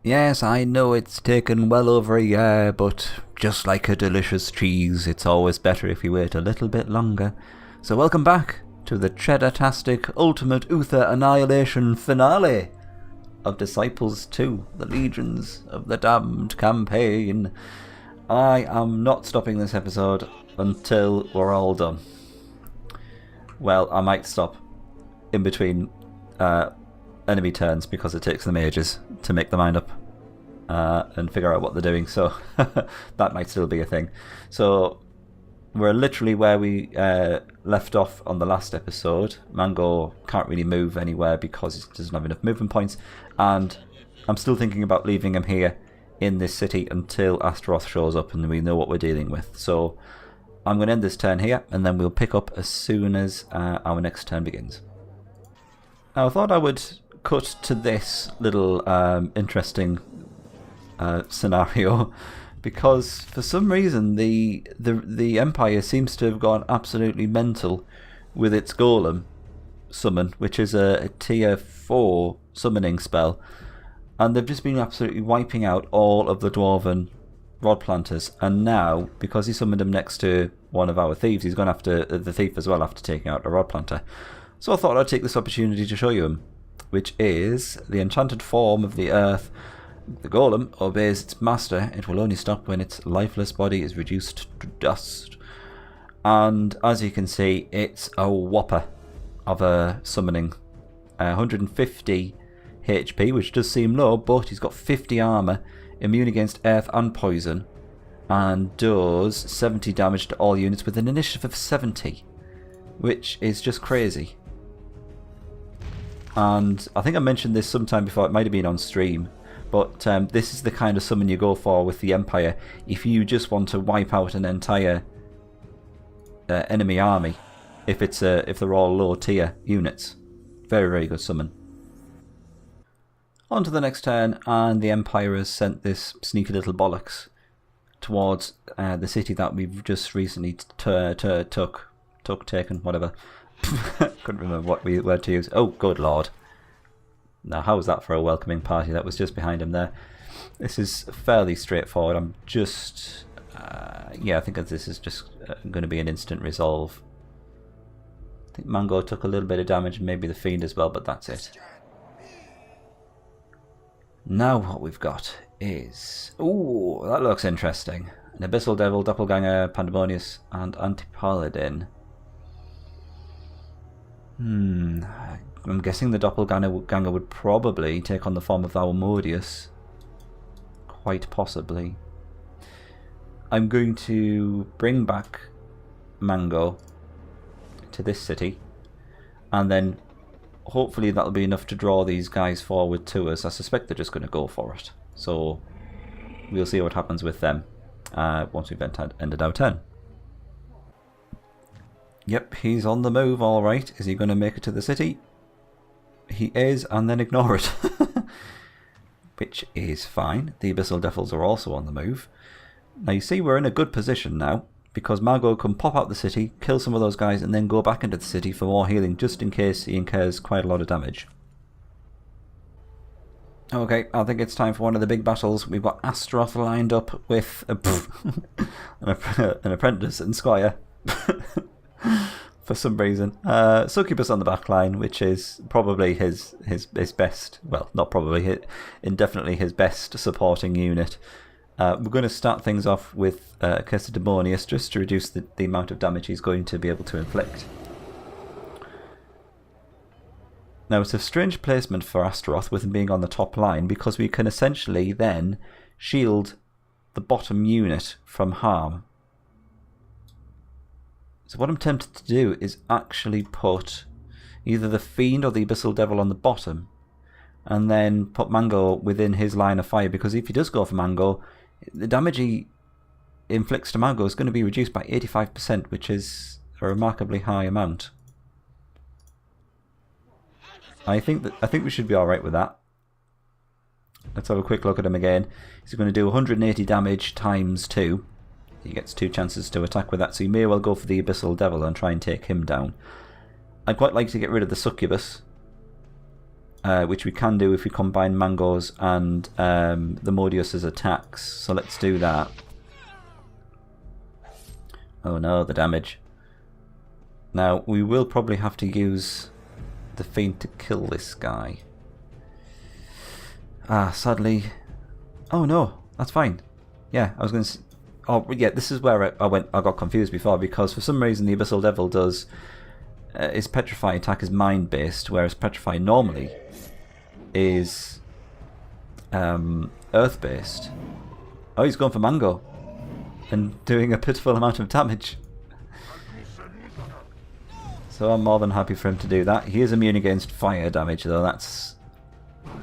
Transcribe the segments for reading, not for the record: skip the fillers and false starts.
Yes, I know it's taken well over a year, but just like a delicious cheese, it's always better if you wait a little bit longer. So welcome back to the Cheddar-tastic Ultimate Uther Annihilation finale of Disciples 2, the Legions of the Damned campaign. I am not stopping this episode until we're all done. Well, I might stop in between enemy turns because it takes them ages to make their mind up and figure out what they're doing, so that might still be a thing. So we're literally where we left off on the last episode. Mango can't really move anywhere because he doesn't have enough movement points, and I'm still thinking about leaving him here in this city until Astaroth shows up and we know what we're dealing with. So I'm going to end this turn here, and then we'll pick up as soon as our next turn begins. Now, I thought I would cut to this little interesting scenario because for some reason the Empire seems to have gone absolutely mental with its Golem summon, which is a tier 4 summoning spell, and they've just been absolutely wiping out all of the Dwarven Rod Planters, and now, because he summoned him next to one of our thieves, he's gone after the thief as well after taking out a Rod Planter. So I thought I'd take this opportunity to show you him, which is the enchanted form of the earth. The Golem obeys its master. It will only stop when its lifeless body is reduced to dust. And as you can see, it's a whopper of a summoning. 150 HP, which does seem low, but he's got 50 armor, immune against earth and poison, and does 70 damage to all units with an initiative of 70, which is just crazy. And I think I mentioned this sometime before, it might have been on stream, but this is the kind of summon you go for with the Empire if you just want to wipe out an entire enemy army, if they're all low tier units. Very, very good summon. On to the next turn, and the Empire has sent this sneaky little bollocks towards the city that we've just recently taken, whatever. Couldn't remember what word to use. Oh, good lord. Now, how was that for a welcoming party? That was just behind him there. This is fairly straightforward. I'm just... yeah, I think this is just going to be an instant resolve. I think Mango took a little bit of damage, and maybe the Fiend as well, but that's it. Now what we've got is... Ooh, that looks interesting. An Abyssal Devil, Doppelganger, Pandemonius, and Antipaladin. I'm guessing the Doppelganger would probably take on the form of Almodius. Quite possibly. I'm going to bring back Mango to this city, and then hopefully that'll be enough to draw these guys forward to us. I suspect they're just going to go for it. So we'll see what happens with them once we've ended our turn. Yep, he's on the move, alright. Is he going to make it to the city? He is, and then ignore it. Which is fine. The Abyssal Devils are also on the move. Now you see we're in a good position now, because Mango can pop out the city, kill some of those guys, and then go back into the city for more healing, just in case he incurs quite a lot of damage. Okay, I think it's time for one of the big battles. We've got Astaroth lined up with an apprentice and squire. For some reason. Succubus on the back line, which is probably his best, well, not probably, indefinitely his best supporting unit. We're going to start things off with Demonius, just to reduce the amount of damage he's going to be able to inflict. Now, it's a strange placement for Astaroth with him being on the top line, because we can essentially then shield the bottom unit from harm. So what I'm tempted to do is actually put either the Fiend or the Abyssal Devil on the bottom, and then put Mango within his line of fire, because if he does go for Mango, the damage he inflicts to Mango is going to be reduced by 85%, which is a remarkably high amount. I think we should be alright with that. Let's have a quick look at him again. He's going to do 180 damage times 2. He gets 2 chances to attack with that, so you may well go for the Abyssal Devil and try and take him down. I'd quite like to get rid of the Succubus, which we can do if we combine Mango's and the Mordius's attacks. So let's do that. Oh no, the damage. Now, we will probably have to use the Fiend to kill this guy. Sadly... Oh no, that's fine. Yeah, I was going to... Oh, yeah, this is where I got confused before, because for some reason the Abyssal Devil does... his Petrify attack is mind-based, whereas Petrify normally is Earth-based. Oh, he's going for Mango and doing a pitiful amount of damage. So I'm more than happy for him to do that. He is immune against fire damage, though. That's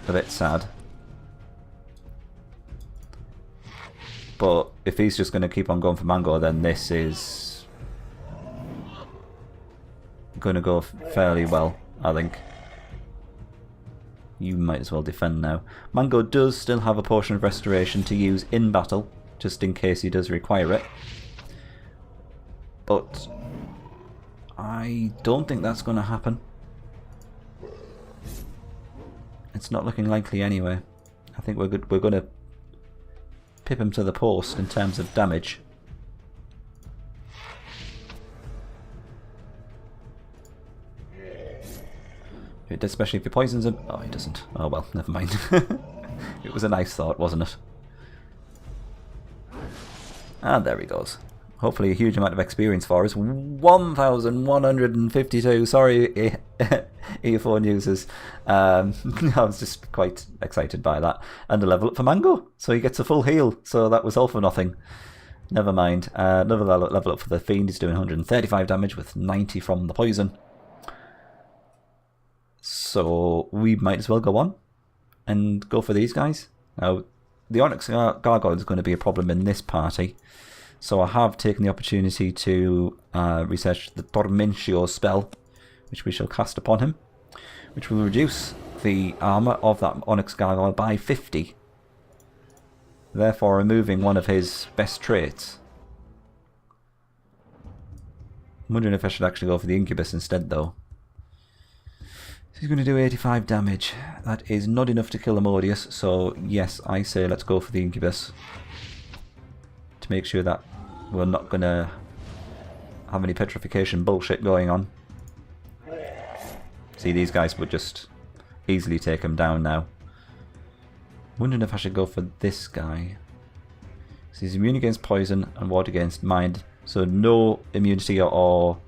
a bit sad. But if he's just going to keep on going for Mango, then this is going to go fairly well, I think. You might as well defend now. Mango does still have a potion of restoration to use in battle, just in case he does require it. But I don't think that's going to happen. It's not looking likely anyway. I think we're good. We're going to pip him to the post in terms of damage. Especially if he poisons him. Oh, he doesn't. Oh well, never mind. It was a nice thought, wasn't it? And there he goes. Hopefully a huge amount of experience for us. 1,152. Sorry, earphone users. I was just quite excited by that. And a level up for Mango. So he gets a full heal. So that was all for nothing. Never mind. Another level up for the Fiend. He's doing 135 damage with 90 from the poison. So we might as well go on and go for these guys. Now, the Onyx Gargoyle is going to be a problem in this party. So I have taken the opportunity to research the Tormentio spell, which we shall cast upon him, which will reduce the armour of that Onyx Gargoyle by 50, therefore removing one of his best traits. I'm wondering if I should actually go for the Incubus instead, though. He's going to do 85 damage. That is not enough to kill Amodius, so yes, I say let's go for the Incubus. To make sure that we're not going to have any petrification bullshit going on. See, these guys would just easily take him down now. Wondering if I should go for this guy. So he's immune against poison and ward against mind, so no immunity or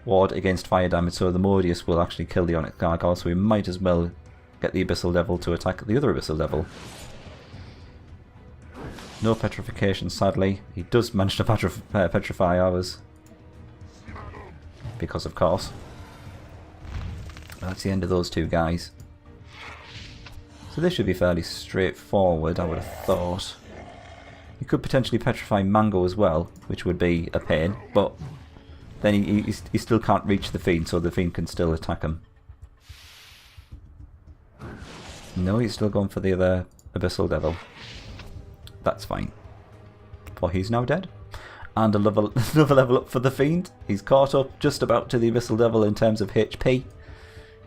ward against fire damage, so the Mordius will actually kill the Onyx Gargoyle, so we might as well get the Abyssal Devil to attack the other Abyssal Devil. No petrification, sadly. He does manage to petrify ours. Because of course. That's the end of those two guys. So this should be fairly straightforward, I would have thought. You could potentially petrify Mango as well, which would be a pain, but then he still can't reach the Fiend, so the Fiend can still attack him. No, he's still going for the other Abyssal Devil. That's fine. For he's now dead. And another level up for the Fiend. He's caught up just about to the Abyssal Devil in terms of HP.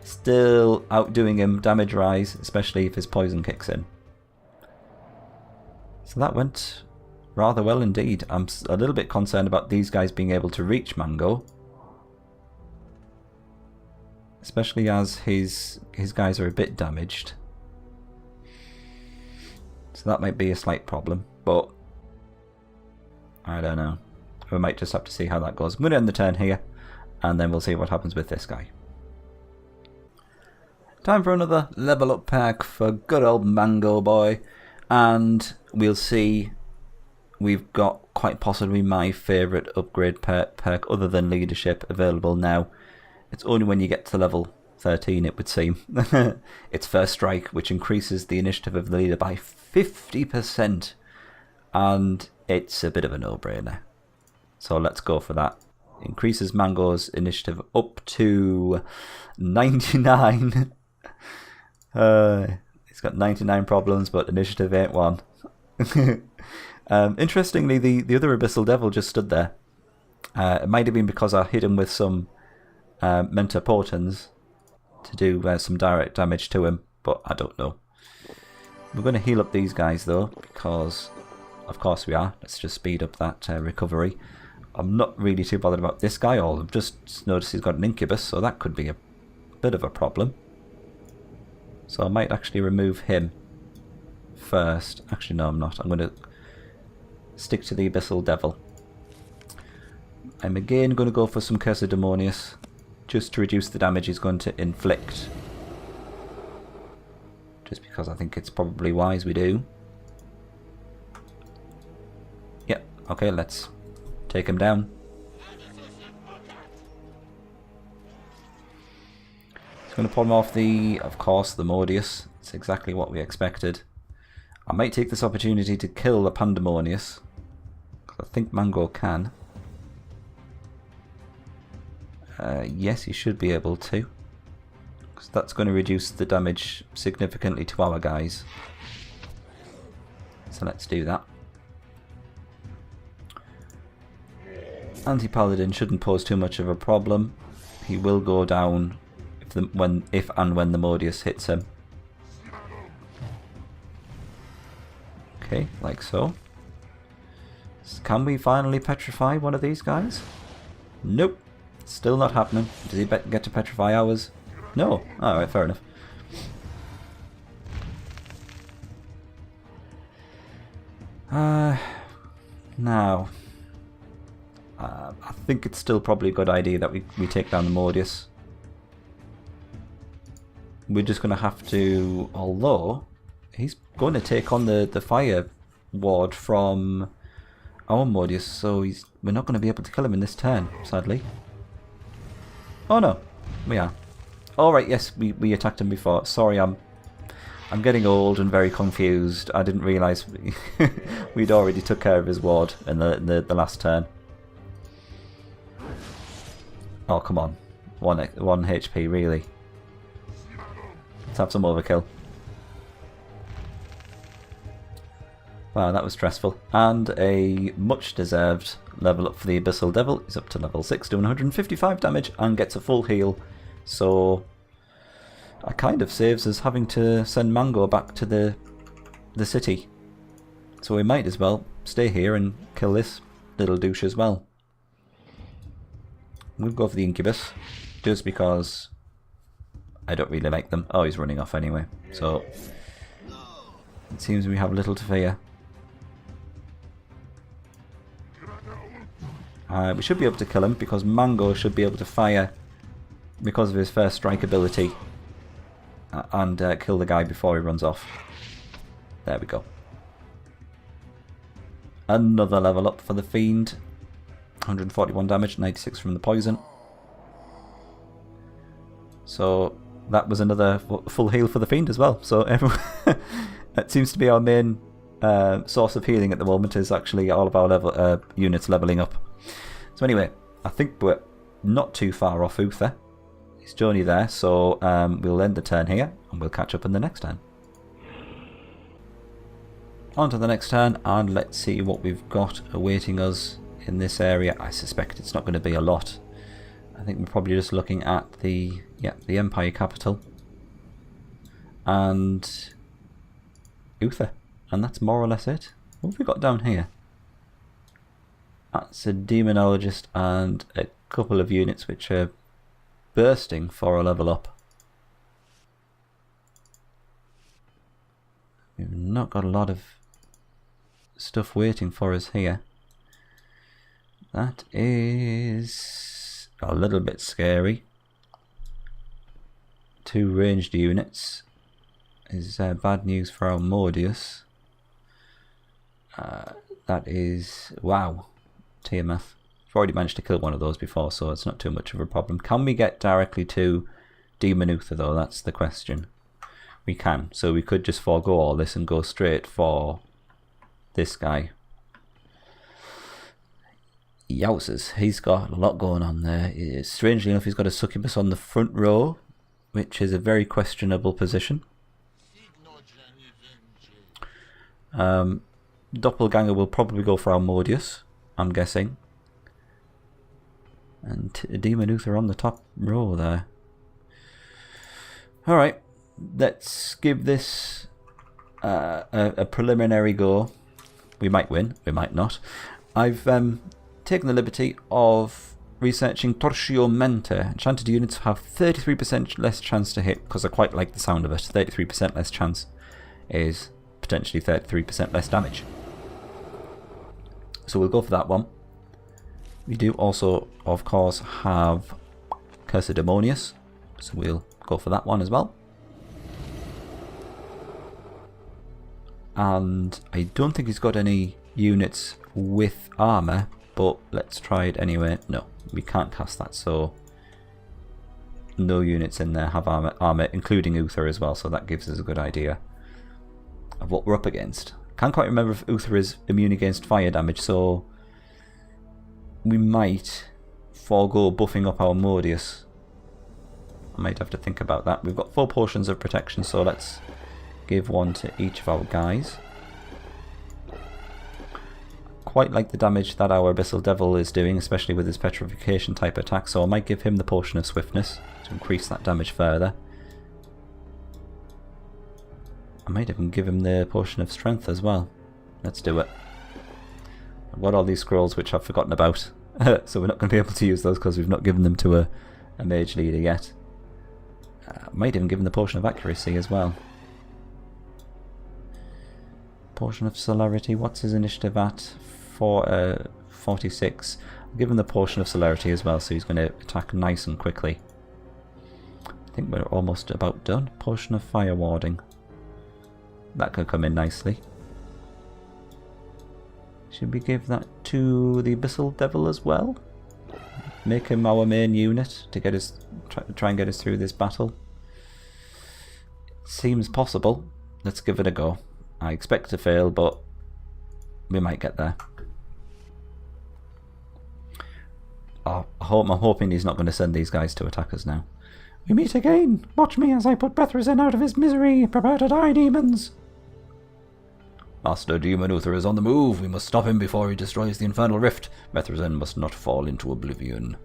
Still outdoing him damage-wise, especially if his poison kicks in. So that went rather well indeed. I'm a little bit concerned about these guys being able to reach Mango. Especially as his guys are a bit damaged. So that might be a slight problem, but I don't know. We might just have to see how that goes. I'm going to end the turn here, and then we'll see what happens with this guy. Time for another level up pack for good old Mango Boy, and we'll see. We've got quite possibly my favourite upgrade perk other than leadership available now. It's only when you get to level 13, it would seem. It's First Strike, which increases the initiative of the leader by 50%, and it's a bit of a no-brainer. So let's go for that. Increases Mango's initiative up to 99. He's got 99 problems, but initiative ain't one. Interestingly, the other Abyssal Devil just stood there. It might have been because I hit him with some Mentor Potens to do some direct damage to him. but I don't know. We're going to heal up these guys though, because of course we are. Let's just speed up that recovery. I'm not really too bothered about this guy, or I've just noticed he's got an incubus, so that could be a bit of a problem. So I might actually remove him first. Actually, no, I'm not. I'm going to stick to the Abyssal Devil. I'm again going to go for some Cursed Demonius, just to reduce the damage he's going to inflict. Just because I think it's probably wise we do. Yep, okay, let's take him down. It's going to pull him off of course, the Mordius. It's exactly what we expected. I might take this opportunity to kill the Pandemonius, because I think Mango can. Yes, he should be able to, because that's going to reduce the damage significantly to our guys. So let's do that. Anti-Paladin shouldn't pose too much of a problem. He will go down if and when the Mordius hits him. Okay, like so. Can we finally petrify one of these guys? Nope. Still not happening. Does he get to petrify ours? No. Alright, fair enough. Now, I think it's still probably a good idea that we take down the Mordius. We're just going to have to, although he's going to take on the fire ward from our Mordius, so we're not going to be able to kill him in this turn, sadly. Oh no, we are. Alright, yes, we attacked him before. Sorry, I'm getting old and very confused. I didn't realise we'd already took care of his ward in the last turn. Oh, come on. One HP, really. Let's have some overkill. Wow, that was stressful. And a much deserved level up for the Abyssal Devil. He's up to level 6, doing 155 damage and gets a full heal. So that kind of saves us having to send Mango back to the city. So we might as well stay here and kill this little douche as well. We'll go for the Incubus, just because I don't really like them. Oh, he's running off anyway. So it seems we have little to fear. We should be able to kill him, because Mango should be able to fire because of his first strike ability and kill the guy before he runs off. There we go. Another level up for the Fiend. 141 damage, 96 from the poison. So that was another full heal for the Fiend as well. So everyone that seems to be our main source of healing at the moment, is actually all of our units leveling up. So anyway, I think we're not too far off Uther. He's Joni there, so we'll end the turn here and we'll catch up in the next turn. On to the next turn, and let's see what we've got awaiting us in this area. I suspect it's not going to be a lot. I think we're probably just looking at the Empire capital and Uther, and that's more or less it. What have we got down here? That's a Demonologist and a couple of units which are bursting for a level up. We've not got a lot of stuff waiting for us here. That is a little bit scary. 2 ranged units is bad news for our Mordius. That is, wow, Tiamat. We've already managed to kill one of those before, so it's not too much of a problem. Can we get directly to Demon Uther though? That's the question. We can, so we could just forego all this and go straight for this guy. Yowzers, he's got a lot going on there. Strangely enough, he's got a succubus on the front row, which is a very questionable position. Doppelganger will probably go for our Mordius, I'm guessing. And Demon Uther on the top row there. Alright, let's give this a preliminary go. We might win, we might not. I've taken the liberty of researching Torchio Mente. Enchanted units have 33% less chance to hit, because I quite like the sound of it. 33% less chance is potentially 33% less damage. So we'll go for that one. We do also, of course, have Cursed Demonius, so we'll go for that one as well. And I don't think he's got any units with armour, but let's try it anyway. No, we can't cast that, so no units in there have armour, including Uther as well, so that gives us a good idea of what we're up against. Can't quite remember if Uther is immune against fire damage, so we might forego buffing up our Mordius. I might have to think about that. We've got 4 potions of protection, so let's give one to each of our guys. Quite like the damage that our Abyssal Devil is doing, especially with his petrification type attack, so I might give him the potion of swiftness to increase that damage further. I might even give him the potion of strength as well. Let's do it. I've got all these scrolls which I've forgotten about, so we're not going to be able to use those because we've not given them to a mage leader yet. Might even give him the potion of accuracy as well. Potion of celerity, what's his initiative at? 46. I'll give him the potion of celerity as well, so he's going to attack nice and quickly. I think we're almost about done. Potion of fire warding. That could come in nicely. Should we give that to the Abyssal Devil as well? Make him our main unit to get us, try and get us through this battle. Seems possible. Let's give it a go. I expect to fail, but we might get there. I'm hoping he's not going to send these guys to attack us now. We meet again. Watch me as I put Bethrazen out of his misery. Prepare to die, demons. Master Demon Uther is on the move. We must stop him before he destroys the infernal rift. Bethrazen must not fall into oblivion.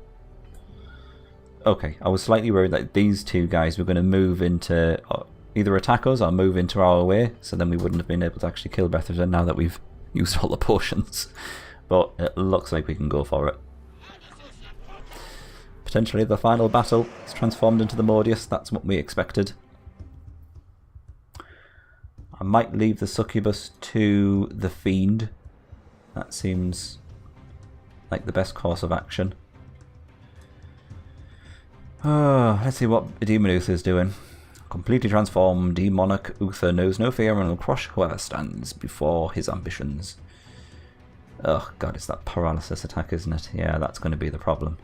Okay, I was slightly worried that these two guys were going to move into either attack us or move into our way, so then we wouldn't have been able to actually kill Bethrazen now that we've used all the potions. But it looks like we can go for it. Potentially the final battle is transformed into the Mordius. That's what we expected. I might leave the Succubus to the Fiend. That seems like the best course of action. Let's see what Demon Uther is doing. Completely transformed, demonic Uther knows no fear and will crush whoever stands before his ambitions. Oh god, it's that paralysis attack, isn't it? Yeah, that's going to be the problem.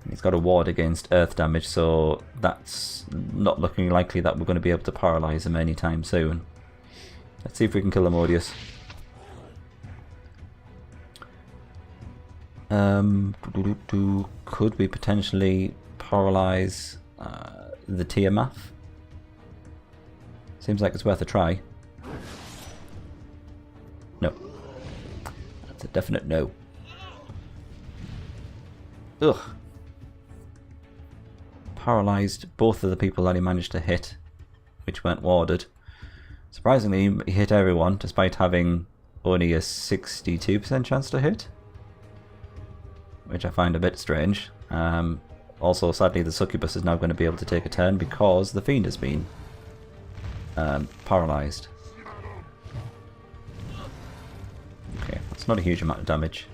He's got a ward against earth damage, so that's not looking likely that we're going to be able to paralyze him anytime soon. Let's see if we can kill the Mordius. Could we potentially paralyze the Tiamat? Seems like it's worth a try. No. That's a definite no. Ugh. Paralysed both of the people that he managed to hit, which weren't warded. Surprisingly, he hit everyone, despite having only a 62% chance to hit, which I find a bit strange. Also, sadly, the Succubus is now going to be able to take a turn because the Fiend has been paralysed. Okay, that's not a huge amount of damage.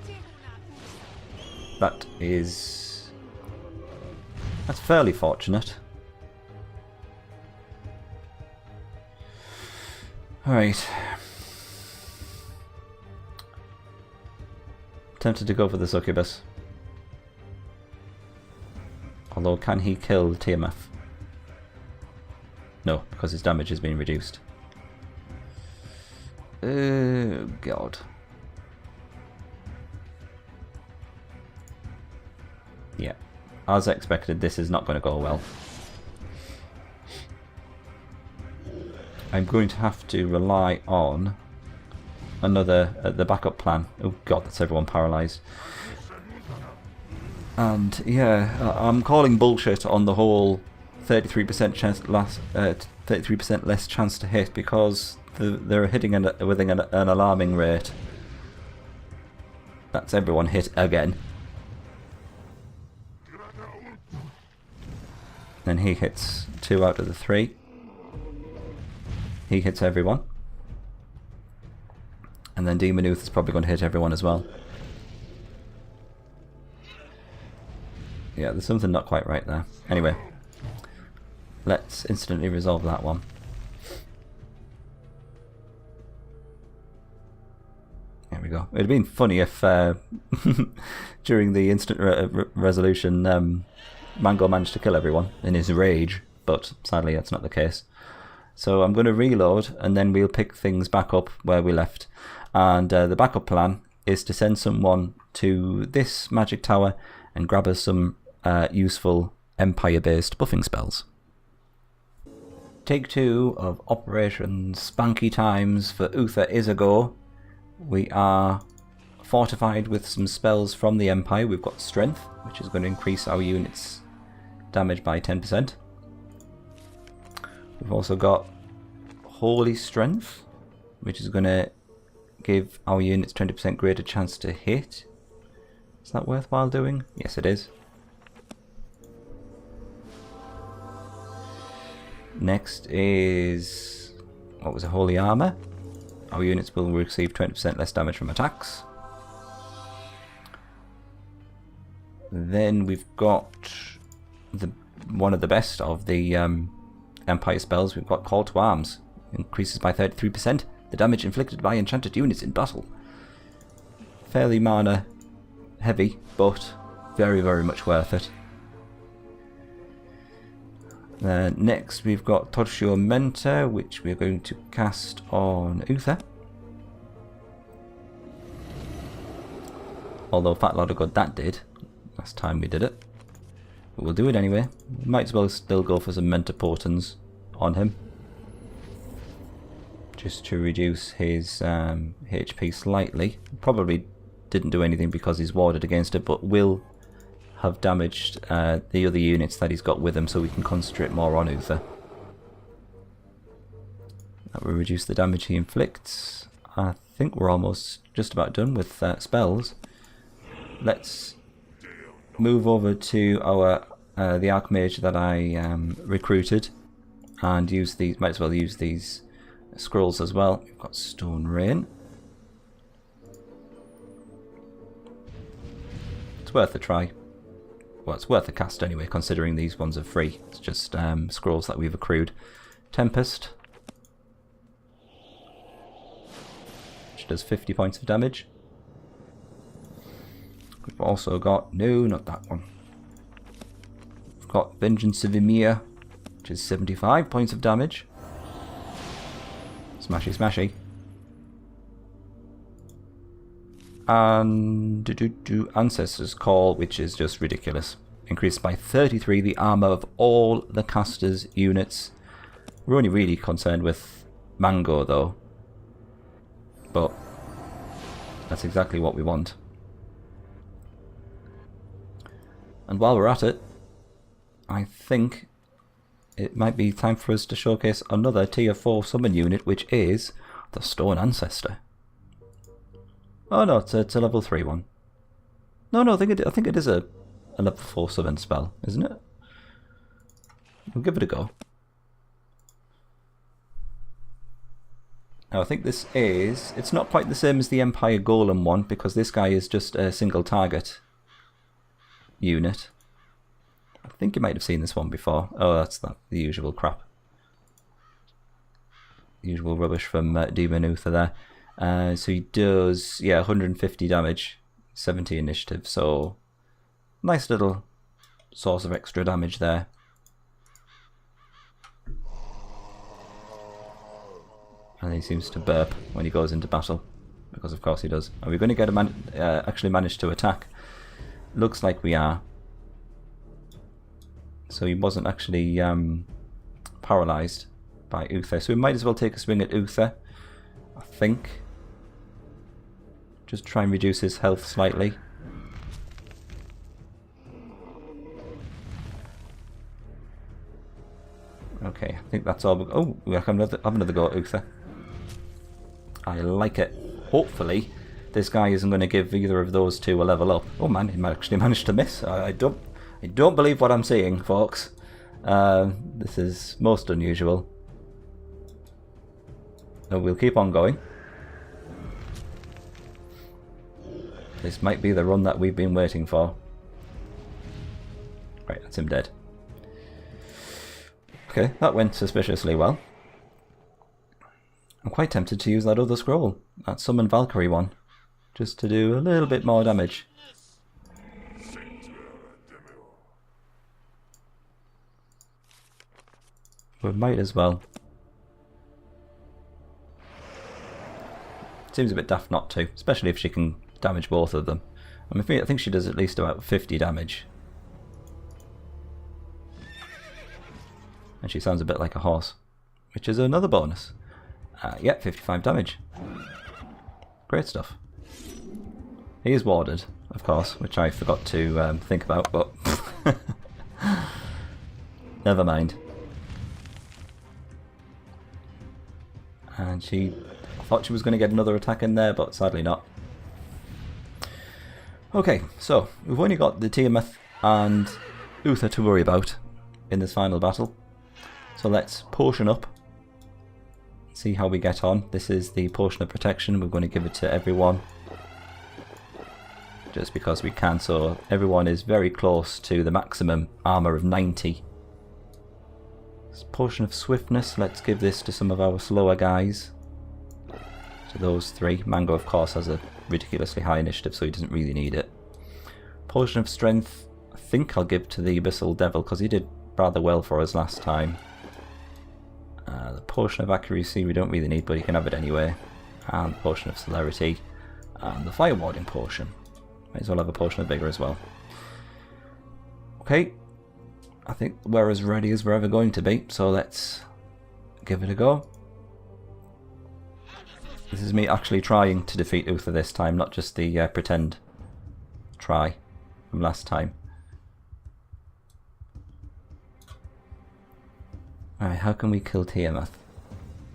That's fairly fortunate. Alright. Tempted to go for the Succubus. Although, can he kill Tiamat? No, because his damage has been reduced. Oh, God. Yeah. As expected, this is not going to go well. I'm going to have to rely on the backup plan. Oh god, that's everyone paralysed. And yeah, I'm calling bullshit on the whole 33% chance 33% less chance to hit because they're hitting within an alarming rate. That's everyone hit again. Then he hits 2 out of the 3. He hits everyone. And then Demon Ooth is probably going to hit everyone as well. Yeah, there's something not quite right there. Anyway, let's instantly resolve that one. There we go. It would have been funny if during the instant resolution Mango managed to kill everyone in his rage, but sadly that's not the case. So I'm going to reload and then we'll pick things back up where we left. And the backup plan is to send someone to this magic tower and grab us some useful Empire-based buffing spells. Take 2 of Operation Spanky Times for Uther is a go. We are fortified with some spells from the Empire. We've got Strength, which is going to increase our units' damage by 10%. We've also got Holy Strength, which is going to give our units 20% greater chance to hit. Is that worthwhile doing? Yes, it is. Next is, what was it, Holy Armor. Our units will receive 20% less damage from attacks. Then we've got one of the best of the Empire spells. We've got Call to Arms. Increases by 33% the damage inflicted by enchanted units in battle. Fairly mana heavy, but very, very much worth it. Next we've got Torchiomenta, which we're going to cast on Uther. Although fat lot of good that did last time we did it. But we'll do it anyway. Might as well still go for some Mentor Portents on him. Just to reduce his HP slightly. Probably didn't do anything because he's warded against it, but will have damaged the other units that he's got with him, so we can concentrate more on Uther. That will reduce the damage he inflicts. I think we're almost just about done with spells. Let's move over to our the Archmage that I recruited and use these. Might as well use these scrolls as well. We've got Stone Rain. It's worth a try. Well, it's worth a cast anyway, considering these ones are free. It's just scrolls that we've accrued. Tempest, which does 50 points of damage. We've also got, no, not that one. We've got Vengeance of Ymir, which is 75 points of damage. Smashy, smashy. And Ancestor's Call, which is just ridiculous. Increased by 33 the armor of all the caster's units. We're only really concerned with Mango though. But that's exactly what we want. And while we're at it, I think it might be time for us to showcase another tier 4 summon unit, which is the Stone Ancestor. Oh no, it's a level 3 one. No, I think it is a level 4 summon spell, isn't it? We'll give it a go. Now I think this is, it's not quite the same as the Empire Golem one, because this guy is just a single target unit. I think you might have seen this one before. Oh, that's not the usual crap. Usual rubbish from Demon Uther there. So he does, yeah, 150 damage, 70 initiative, so nice little source of extra damage there. And he seems to burp when he goes into battle, because of course he does. Are we going to get a actually manage to attack? Looks like we are. So he wasn't actually paralysed by Uther, so we might as well take a swing at Uther, I think. Just try and reduce his health slightly. Okay, I think that's all. Oh, we have another go at Uther. I like it. Hopefully, this guy isn't going to give either of those two a level up. Oh man, he actually managed to miss. I don't believe what I'm seeing, folks. This is most unusual. So we'll keep on going. This might be the run that we've been waiting for. Right, that's him dead. Okay, that went suspiciously well. I'm quite tempted to use that other scroll, that Summon Valkyrie one, just to do a little bit more damage. We might as well. Seems a bit daft not to, especially if she can damage both of them. I think she does at least about 50 damage. And she sounds a bit like a horse, which is another bonus. Yeah, 55 damage. Great stuff. He is warded, of course, which I forgot to think about, but never mind. And I thought she was going to get another attack in there, but sadly not. Okay, so we've only got the Tiamat and Uther to worry about in this final battle. So let's potion up, see how we get on. This is the potion of protection. We're going to give it to everyone, just because we can, so everyone is very close to the maximum armor of 90. This potion of swiftness, let's give this to some of our slower guys. To those three. Mango, of course, has a ridiculously high initiative, so he doesn't really need it. Potion of strength, I think I'll give to the Abyssal Devil, because he did rather well for us last time. The potion of accuracy we don't really need, but he can have it anyway. And the potion of celerity. And the fire warding potion. Might as well have a potion of vigor as well. Okay. I think we're as ready as we're ever going to be, so let's give it a go. This is me actually trying to defeat Uther this time, not just the pretend try from last time. Alright, how can we kill Tiamat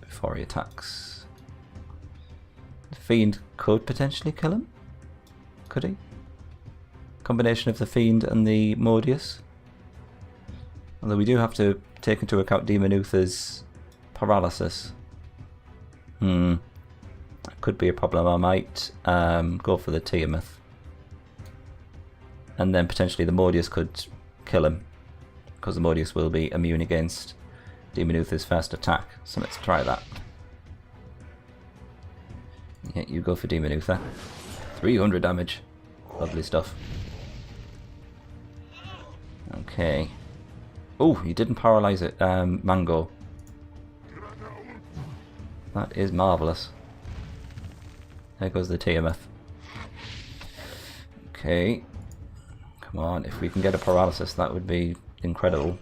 before he attacks? The Fiend could potentially kill him? Could he? Combination of the Fiend and the Modius. Although we do have to take into account Demon Uther's paralysis. That could be a problem. I might go for the Tiamat. And then potentially the Modius could kill him, because the Modius will be immune against Demon Uther's first attack. So let's try that. Yeah, you go for Demon Uther. 300 damage. Lovely stuff. Okay. Oh, he didn't paralyze it, Mango. That is marvellous. There goes the Tiamat. Okay. Come on, if we can get a paralysis, that would be incredible.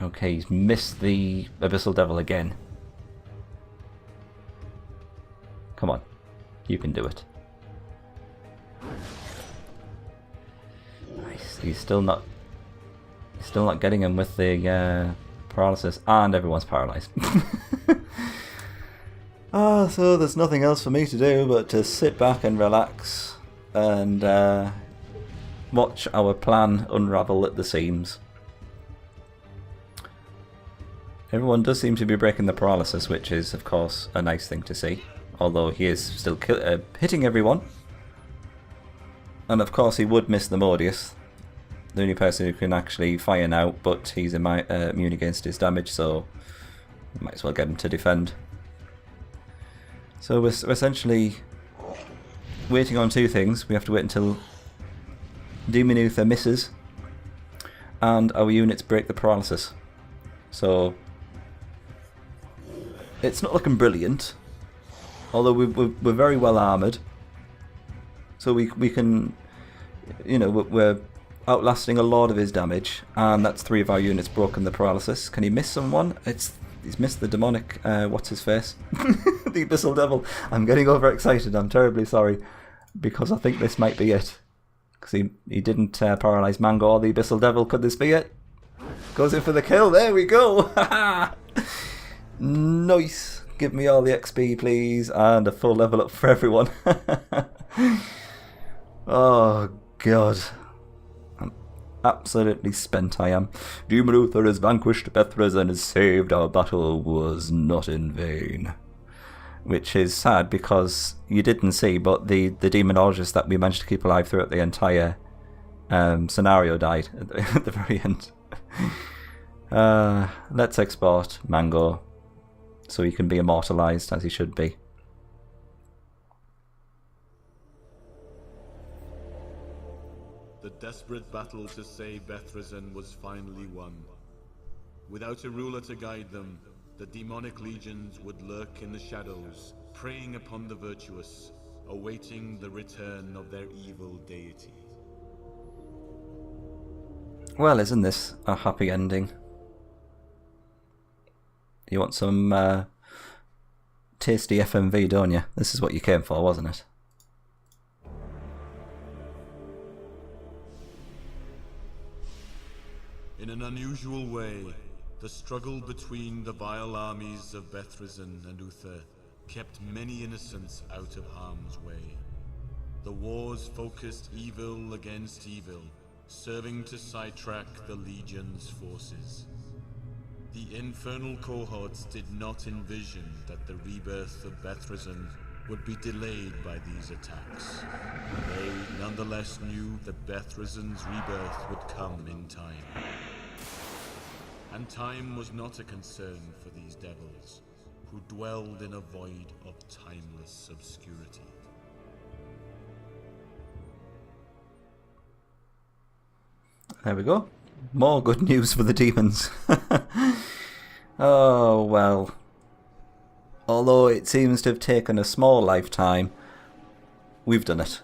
Okay, he's missed the Abyssal Devil again. Come on, you can do it. Nice. He's still not getting him with the paralysis, and everyone's paralyzed. So there's nothing else for me to do but to sit back and relax and watch our plan unravel at the seams. Everyone does seem to be breaking the paralysis, which is, of course, a nice thing to see. Although he is still hitting everyone. And of course he would miss the Modius. The only person who can actually fire now, but he's immune against his damage, so we might as well get him to defend. So we're essentially waiting on two things. We have to wait until Demon Uther misses and our units break the paralysis. So it's not looking brilliant, although we're very well armoured. So we can, you know, we're outlasting a lot of his damage, and that's 3 of our units broken the paralysis. Can he miss someone? He's missed the demonic, what's his face? The Abyssal Devil. I'm getting overexcited, I'm terribly sorry, because I think this might be it. Because he didn't paralyse Mango or the Abyssal Devil. Could this be it? Goes in for the kill. There we go. Nice. Give me all the XP, please, and a full level up for everyone. Oh, God. I'm absolutely spent, I am. Demon Uther has vanquished Bethras and has saved. Our battle was not in vain. Which is sad because you didn't see, but the demonologist that we managed to keep alive throughout the entire scenario died at the very end. Let's export Mango so he can be immortalized as he should be. The desperate battle to save Bethresen was finally won. Without a ruler to guide them, the demonic legions would lurk in the shadows, preying upon the virtuous, awaiting the return of their evil deity. Well, isn't this a happy ending? You want some tasty FMV, don't you? This is what you came for, wasn't it? In an unusual way, the struggle between the vile armies of Bethresen and Uther kept many innocents out of harm's way. The wars focused evil against evil, serving to sidetrack the Legion's forces. The infernal cohorts did not envision that the rebirth of Bethresen would be delayed by these attacks. They nonetheless knew that Bethresen's rebirth would come in time. And time was not a concern for these devils, who dwelled in a void of timeless obscurity. There we go. More good news for the demons. Oh, well. Although it seems to have taken a small lifetime, we've done it.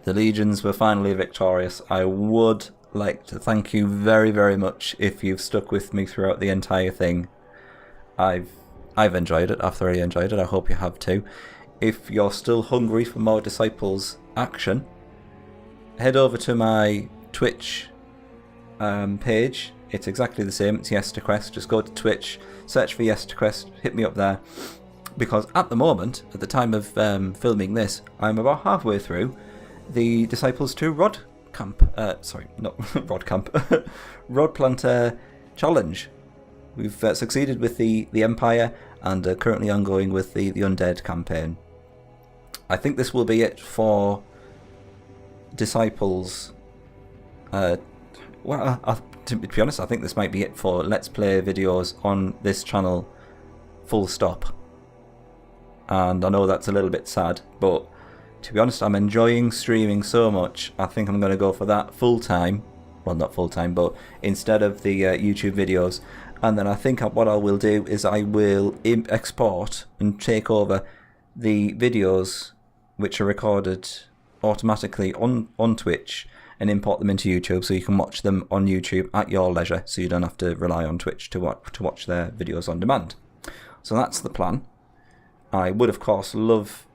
The legions were finally victorious. I would like to thank you very, very much if you've stuck with me throughout the entire thing. I've enjoyed it. I've thoroughly enjoyed it. I hope you have too. If you're still hungry for more Disciples action, head over to my Twitch page. It's exactly the same. It's Yes to Quest. Just go to Twitch, search for Yes to Quest, hit me up there. Because at the moment, at the time of filming this, I'm about halfway through the Disciples 2 Rod Camp. Sorry, not Rod Camp. Rod Planter Challenge. We've succeeded with the Empire and are currently ongoing with the Undead campaign. I think this will be it for Disciples. To be honest, I think this might be it for Let's Play videos on this channel, full stop. And I know that's a little bit sad, but to be honest, I'm enjoying streaming so much, I think I'm going to go for that full time. Well, not full time, but instead of the YouTube videos. And then I think what I will do is I will export and take over the videos which are recorded automatically on Twitch and import them into YouTube, so you can watch them on YouTube at your leisure, so you don't have to rely on Twitch to watch their videos on demand. So that's the plan. I would, of course, love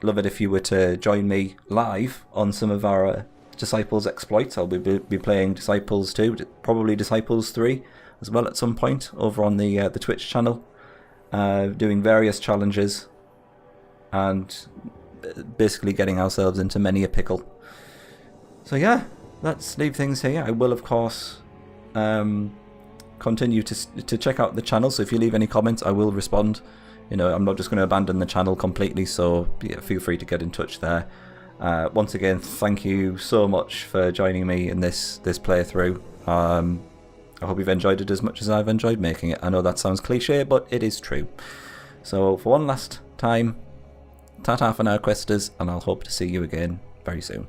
it if you were to join me live on some of our Disciples exploits. I'll be playing Disciples 2, probably Disciples 3 as well at some point over on the Twitch channel, doing various challenges and basically getting ourselves into many a pickle. So yeah, let's leave things here. I will, of course, continue to check out the channel, so if you leave any comments, I will respond. You know, I'm not just going to abandon the channel completely, so yeah, feel free to get in touch there. Once again, thank you so much for joining me in this playthrough. I hope you've enjoyed it as much as I've enjoyed making it. I know that sounds cliche, but it is true. So for one last time, ta-ta for now, Questers, and I'll hope to see you again very soon.